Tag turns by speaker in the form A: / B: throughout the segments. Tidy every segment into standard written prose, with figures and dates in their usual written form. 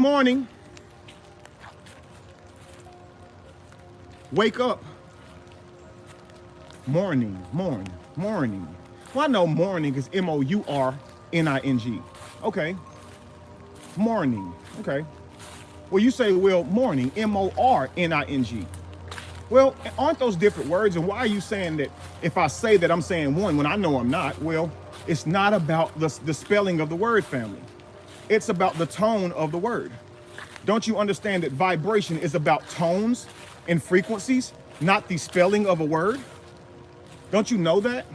A: morning. Wake up. Morning, morning, morning. Well, I know morning is M-O-U-R-N-I-N-G. Okay. Morning. Okay. Well, you say, well, morning, M-O-R-N-I-N-G. Well, aren't those different words? And why are you saying that if I say that I'm saying one when I know I'm not? Well, it's not about the spelling of the word, family. It's about the tone of the word. Don't you understand that vibration is about tones and frequencies, not the spelling of a word? Don't you know that?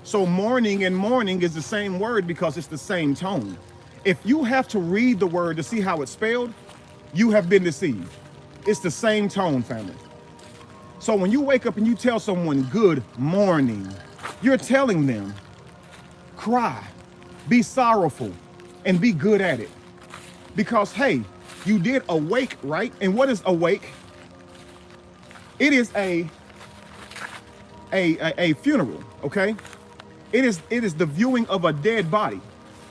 A: So morning and morning is the same word because it's the same tone. If you have to read the word to see how it's spelled, you have been deceived. It's the same tone, family. So when you wake up and you tell someone good morning, you're telling them, cry, be sorrowful, and be good at it. Because, hey, you did awake, right? And what is awake? It is a funeral, okay? It is the viewing of a dead body.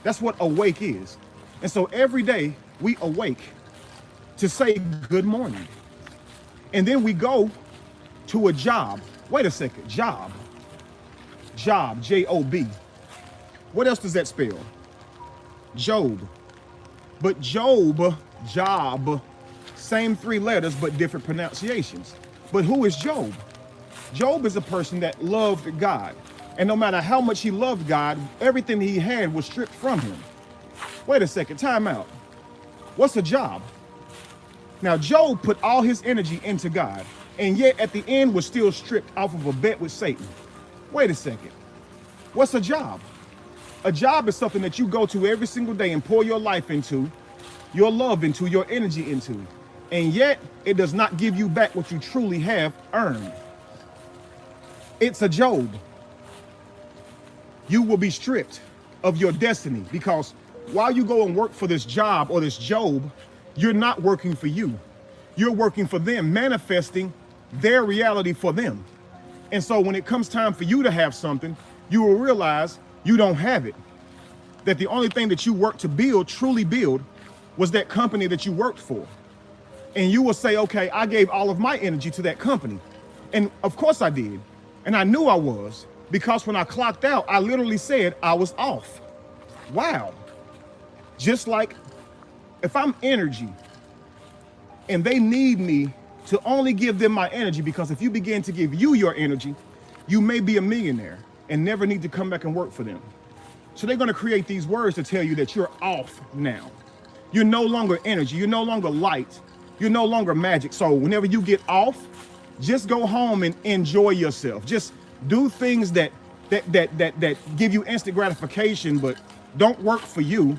A: That's what awake is. And so every day we awake to say good morning. And then we go to a job. Wait a second, job. Job, J-O-B. What else does that spell? Job. But Job, job, same three letters, but different pronunciations. But who is Job? Job is a person that loved God. And no matter how much he loved God, everything he had was stripped from him. Wait a second, time out. What's a job? Now, Job put all his energy into God, and yet at the end was still stripped off of a bet with Satan. Wait a second. What's a job? A job is something that you go to every single day and pour your life into, your love into, your energy into. And yet it does not give you back what you truly have earned. It's a Job. You will be stripped of your destiny because while you go and work for this job or this Job, you're not working for you. You're working for them, manifesting their reality for them. And so when it comes time for you to have something, you will realize you don't have it. That the only thing that you worked to build, truly build, was that company that you worked for. And you will say, okay, I gave all of my energy to that company. And of course I did. And I knew I was, because when I clocked out, I literally said I was off. Wow. Just like if I'm energy and they need me to only give them my energy, because if you begin to give you your energy, you may be a millionaire and never need to come back and work for them. So they're going to create these words to tell you that you're off now. You're no longer energy. You're no longer light. You're no longer magic. So whenever you get off, just go home and enjoy yourself. Just do things that give you instant gratification, but don't work for you.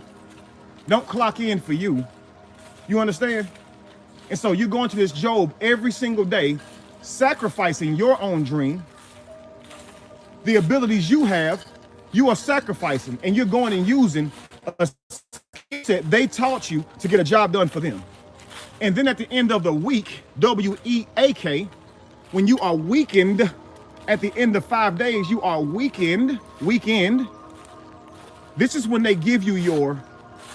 A: Don't clock in for you. You understand? And so you're going to this Job every single day, sacrificing your own dream. The abilities you have, you are sacrificing, and you're going and using a skill set they taught you to get a job done for them. And then at the end of the week, W-E-A-K, when you are weakened, at the end of 5 days, you are weakened. This is when they give you your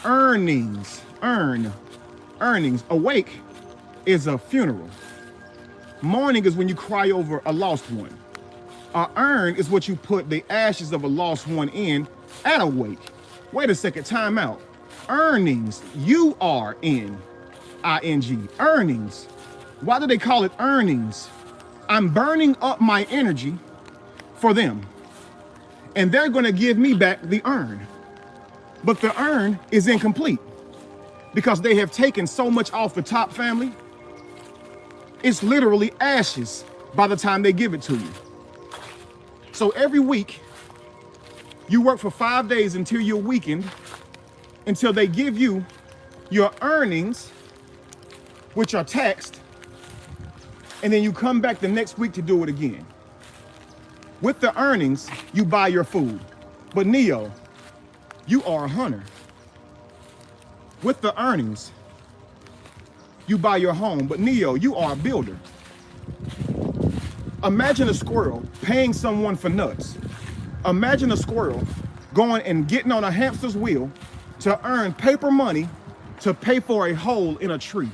A: earnings. Earnings. Awake is a funeral. Mourning is when you cry over a lost one. Earn is what you put the ashes of a lost one in at awake. Wait a second, time out. Earnings, U-R-N-I-N-G, earnings. Why do they call it earnings? I'm burning up my energy for them, and they're going to give me back the earn. But the earn is incomplete because they have taken so much off the top, family. It's literally ashes by the time they give it to you. So every week, you work for 5 days until you're weakened, until they give you your earnings, which are taxed, and then you come back the next week to do it again. With the earnings, you buy your food. But Neo, you are a hunter. With the earnings, you buy your home. But Neo, you are a builder. Imagine a squirrel paying someone for nuts. Imagine a squirrel going and getting on a hamster's wheel to earn paper money to pay for a hole in a tree.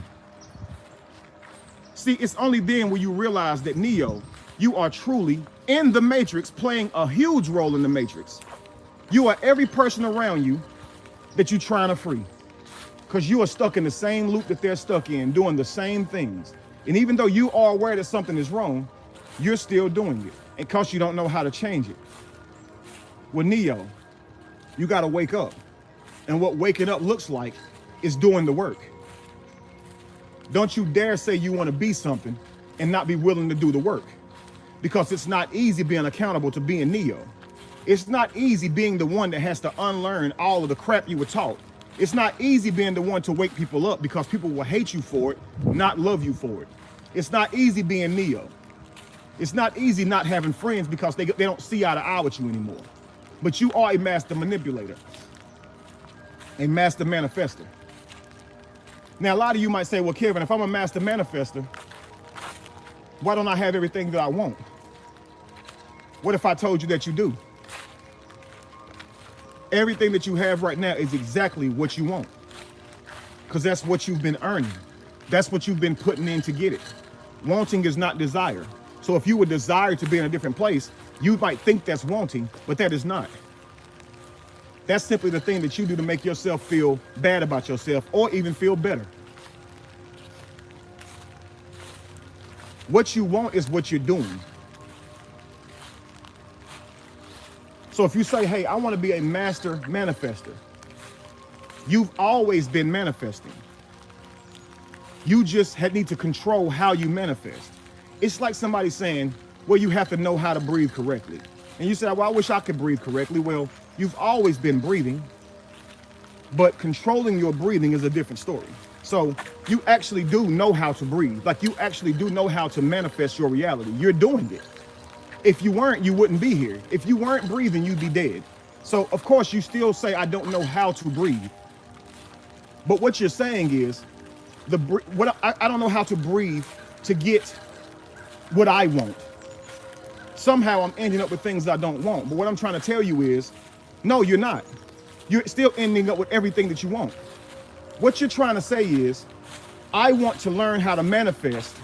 A: See, it's only then when you realize that, Neo, you are truly in the matrix, playing a huge role in the matrix. You are every person around you that you're trying to free, because you are stuck in the same loop that they're stuck in, doing the same things. And even though you are aware that something is wrong, you're still doing it, and because you don't know how to change it. Well, Neo, you got to wake up. And what waking up looks like is doing the work. Don't you dare say you want to be something and not be willing to do the work, because it's not easy being accountable to being Neo. It's not easy being the one that has to unlearn all of the crap you were taught. It's not easy being the one to wake people up, because people will hate you for it, not love you for it. It's not easy being Neo. It's not easy not having friends because they don't see eye to eye with you anymore. But you are a master manipulator, a master manifester. Now, a lot of you might say, well, Kevin, if I'm a master manifester, why don't I have everything that I want? What if I told you that you do? Everything that you have right now is exactly what you want, because that's what you've been earning. That's what you've been putting in to get it. Wanting is not desire. So if you would desire to be in a different place, you might think that's wanting, but that is not. That's simply the thing that you do to make yourself feel bad about yourself, or even feel better. What you want is what you're doing. So if you say, hey, I want to be a master manifester, you've always been manifesting. You just need to control how you manifest. It's like somebody saying, well, you have to know how to breathe correctly. And you say, well, I wish I could breathe correctly. Well, you've always been breathing, but controlling your breathing is a different story. So you actually do know how to breathe. Like, you actually do know how to manifest your reality. You're doing it. If you weren't, you wouldn't be here. If you weren't breathing, you'd be dead. So of course you still say, I don't know how to breathe. But what you're saying is, I don't know how to breathe to get what I want. Somehow I'm ending up with things I don't want. But what I'm trying to tell you is, no, you're not. You're still ending up with everything that you want. What you're trying to say is, I want to learn how to manifest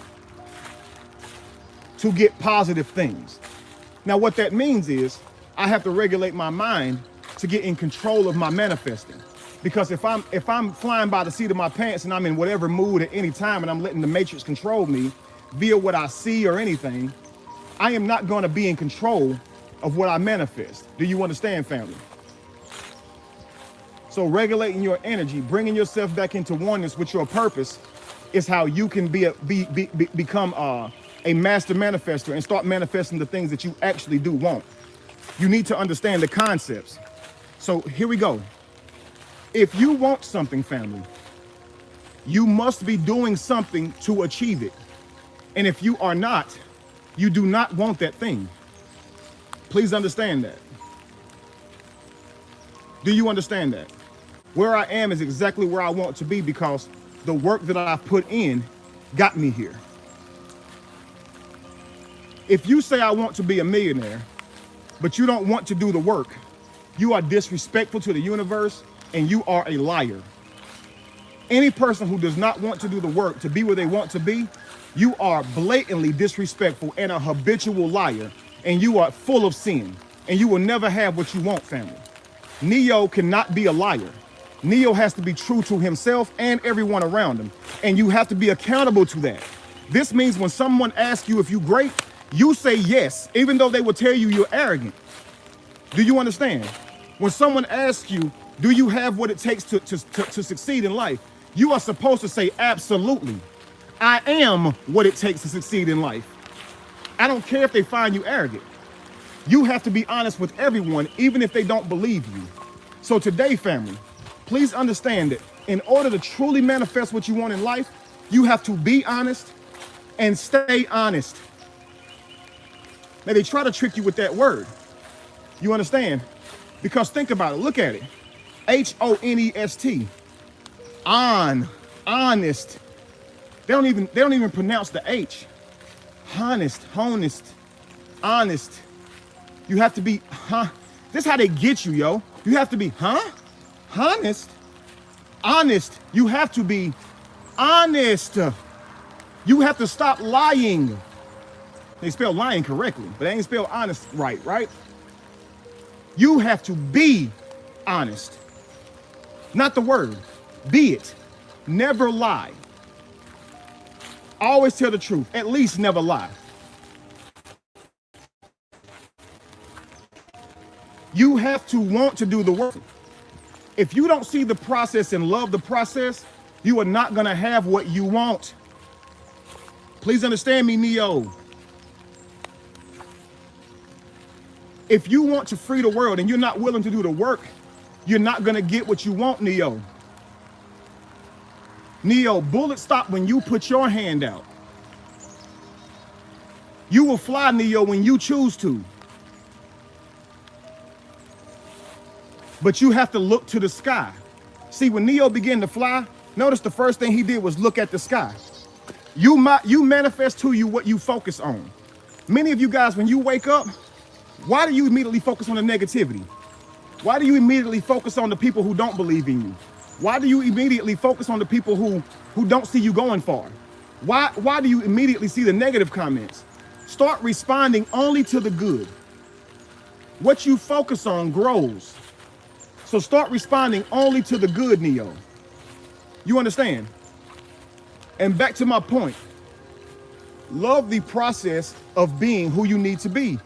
A: to get positive things. Now, what that means is, I have to regulate my mind to get in control of my manifesting. Because if I'm flying by the seat of my pants and I'm in whatever mood at any time and I'm letting the matrix control me via what I see or anything, I am not going to be in control of what I manifest. Do you understand, family? So regulating your energy, bringing yourself back into oneness with your purpose, is how you can become a master manifester and start manifesting the things that you actually do want. You need to understand the concepts. So here we go. If you want something, family, you must be doing something to achieve it. And if you are not, you do not want that thing. Please understand that. Do you understand that? Where I am is exactly where I want to be, because the work that I've put in got me here. If you say I want to be a millionaire, but you don't want to do the work, you are disrespectful to the universe, and you are a liar. Any person who does not want to do the work to be where they want to be, you are blatantly disrespectful and a habitual liar, and you are full of sin, and you will never have what you want, family. Neo cannot be a liar. Neo has to be true to himself and everyone around him, and you have to be accountable to that. This means when someone asks you if you're great, you say yes, even though they will tell you you're arrogant. Do you understand? When someone asks you, do you have what it takes to succeed in life? You are supposed to say, absolutely. I am what it takes to succeed in life. I don't care if they find you arrogant. You have to be honest with everyone, even if they don't believe you. So today, family, please understand that in order to truly manifest what you want in life, you have to be honest and stay honest. Now, they try to trick you with that word. You understand? Because think about it. Look at it. H-O-N-E-S-T. Honest. They don't even pronounce the H. Honest. You have to be, This is how they get you, yo. You have to be, honest. Honest. You have to be honest. You have to stop lying. They spell lying correctly, but they ain't spell honest right? You have to be honest. Not the word. Be it. Never lie. Always tell the truth. At least never lie. You have to want to do the work. If you don't see the process and love the process, you are not going to have what you want. Please understand me, Neo. If you want to free the world and you're not willing to do the work, you're not going to get what you want, Neo. Neo, bullets stop when you put your hand out. You will fly, Neo, when you choose to. But you have to look to the sky. See, when Neo began to fly, notice the first thing he did was look at the sky. You manifest to you what you focus on. Many of you guys, when you wake up, why do you immediately focus on the negativity? Why do you immediately focus on the people who don't believe in you? Why do you immediately focus on the people who don't see you going far? Why do you immediately see the negative comments? Start responding only to the good. What you focus on grows. So start responding only to the good, Neo. You understand? And back to my point. Love the process of being who you need to be.